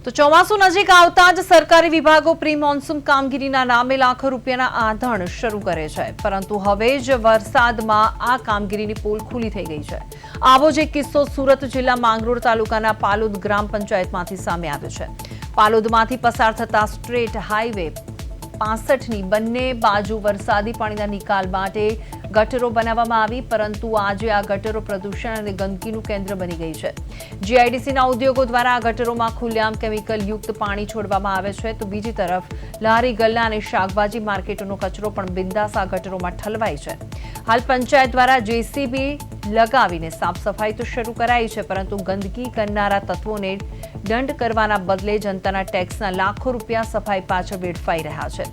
તો ચોમાસું નજીક આવતા જ સરકારી વિભાગો પ્રી મોન્સૂન કામગીરીના નામે લાખો રૂપિયાના આંધણ શરૂ કરે છે, પરંતુ હવે જ વરસાદમાં આ કામગીરીની પોલ ખુલ્લી થઈ ગઈ છે। આવો જ એક કિસ્સો સુરત જિલ્લા માંગરોળ તાલુકાના પાલોદ ગ્રામ પંચાયતમાંથી સામે આવ્યો છે। પાલોદમાંથી પસાર થતા સ્ટેટ હાઈવે 65ની બંને બાજુ વરસાદી પાણીના નિકાલ માટે ગટરો બનાવવામાં આવી, પરંતુ આજે આ ગટરો પ્રદૂષણ અને ગંદકીનું કેન્દ્ર બની ગઈ છે। જીઆઈડીસીના ઉદ્યોગો દ્વારા આ ગટરોમાં ખુલ્લેઆમ કેમિકલ યુક્ત પાણી છોડવામાં આવે છે, તો બીજી તરફ લારી ગલ્લા અને શાકભાજી માર્કેટોનો કચરો પણ બિંદાસ આ ગટરોમાં ઠલવાય છે। હાલ પંચાયત દ્વારા જેસીબી લગાવીને સાફ સફાઈ તો શરૂ કરાઈ છે, પરંતુ ગંદકી કરનારા તત્વોને દંડ કરવાના બદલે જનતાના ટેક્સના લાખો રૂપિયા સફાઈ પાછળ વેડફાઈ રહ્યા છે।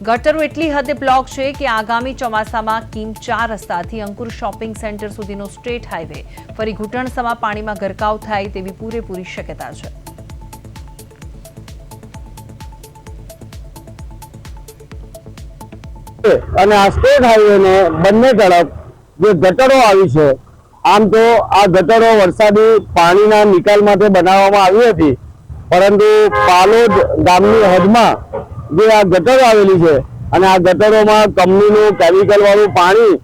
ગટરો એટલી હદે બ્લોક છે કે આગામી ચોમાસામાં કિમ 4 રસ્તાથી અંકુર શોપિંગ સેન્ટર સુધીનો સ્ટેટ હાઈવે ફરી ઘૂંટણસમા પાણીમાં ગરકાવ થાય તેવી પૂરેપૂરી શક્યતા છે। અને આ સ્ટેટ હાઈવે ને બંને તરફ જે ગટરો આવી છે, આમ તો આ ગટરો વરસાદી પાણીના નિકાલ માટે બનાવવામાં આવી હતી, પરંતુ પાલોદ ગામની હદમાં જે આ ગટરો આવેલી છે અને આ ગટરોમાં કંપનીનું કેમિકલ વાળું પાણી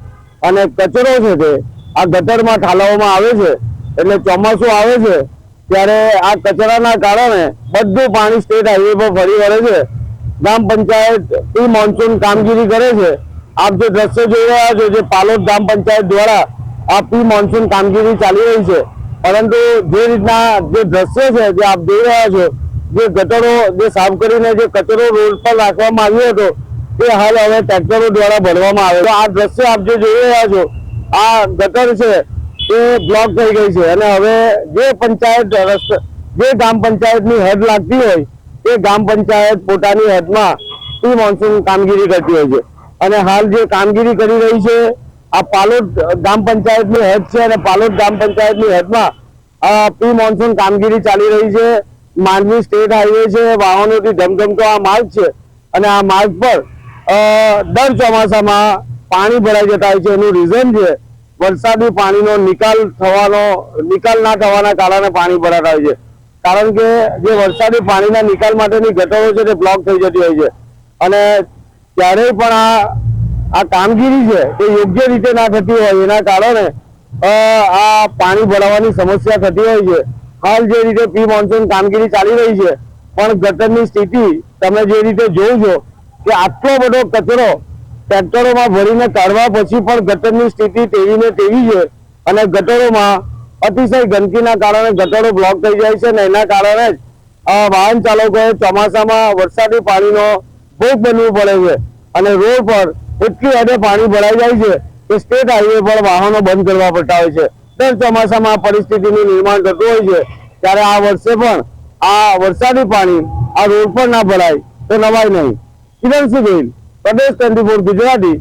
અને કચરો છે તે આ ગટરમાં ઠાલવવામાં આવે છે। એટલે ચોમાસું આવે છે ત્યારે આ કચરાના કારણે બધું પાણી સ્ટેટ હાઈવે પર ફરી વળે છે। ગ્રામ પંચાયત પ્રી મોન્સૂન કામગીરી કરે છે। આપ જે દ્રશ્ય જોઈ રહ્યા છો, જે પાલોદ ગ્રામ પંચાયત દ્વારા આ પ્રી મોન્સૂન કામગીરી ચાલી રહી છે, પરંતુ જે રીતના જે દ્રશ્ય છે જે આપ જોઈ રહ્યા છો, જે ગટરો જે સાફ કરીને જે કચરો રોડ પર રાખવામાં આવ્યો હતો તે હાલ હવે ટ્રેક્ટરો દ્વારા ભરવામાં આવે છે। આ દ્રશ્ય આપ જે જોઈ રહ્યા છો, આ ગટર છે તે બ્લોક થઈ ગઈ છે અને હવે જે પંચાયત જે ગ્રામ પંચાયતની હદ લાગતી હોય તે ગ્રામ પંચાયત પોતાની હદમાં પ્રી મોન્સૂન કામગીરી કરતી હોય છે। અને હાલ જે કામગીરી કરી રહી છે આ પાલોદ ગ્રામ પંચાયતની હદ છે અને પાલોદ ગ્રામ પંચાયતની હદમાં પ્રી મોન્સૂન કામગીરી ચાલી રહી છે। માંડવી સ્ટેટ હાઈવે છે, વાહનોથી ધમધમતો આ માર્ગ છે અને આ માર્ગ પર દર ચોમાસામાં પાણી ભરાઈ જતા હોય છે। એનું રીઝન છે વરસાદી પાણીનો નિકાલ ના થવાના કારણે પાણી ભરાતા હોય છે, કારણ કે જે વરસાદી પાણીના નિકાલ માટેની ગટરો છે તે બ્લોક થઈ જતી હોય છે અને ક્યારેય પણ આ કામગીરી છે તે યોગ્ય રીતે ના થતી હોય એના કારણે આ પાણી ભરાવાની સમસ્યા થતી હોય છે। હાલ જે રીતે પ્રી મોન્સૂન કામગીરી ચાલી રહી છે, પણ ગટરની સ્થિતિ તમે જે રીતે જોવો છો કે આટલો બધો કચરો ટ્રેક્ટરોમાં ભરીને કાઢવા પછી પણ ગટરની સ્થિતિ તેવી ને તેવી છે અને ગટરોમાં અતિશય ગંદકીના કારણે ગટરો બ્લોક થઈ જાય છે અને એના કારણે જ વાહન ચાલકોએ ચોમાસામાં વરસાદી પાણીનો ભોગ બનવું પડે છે અને રોડ પર એટલી હદે પાણી ભરાઈ જાય છે કે સ્ટેટ હાઈવે પર વાહનો બંધ કરવા પડતા હોય છે। દર ચોમાસામાં આ પરિસ્થિતિનું નિર્માણ થતું હોય છે, ત્યારે આ વર્ષે પણ આ વરસાદી પાણી આ રોડ પર ના ભરાય તો નવાય નહીં। કિરણ સિંહ, પ્રદેશ 24 ગુજરાતી,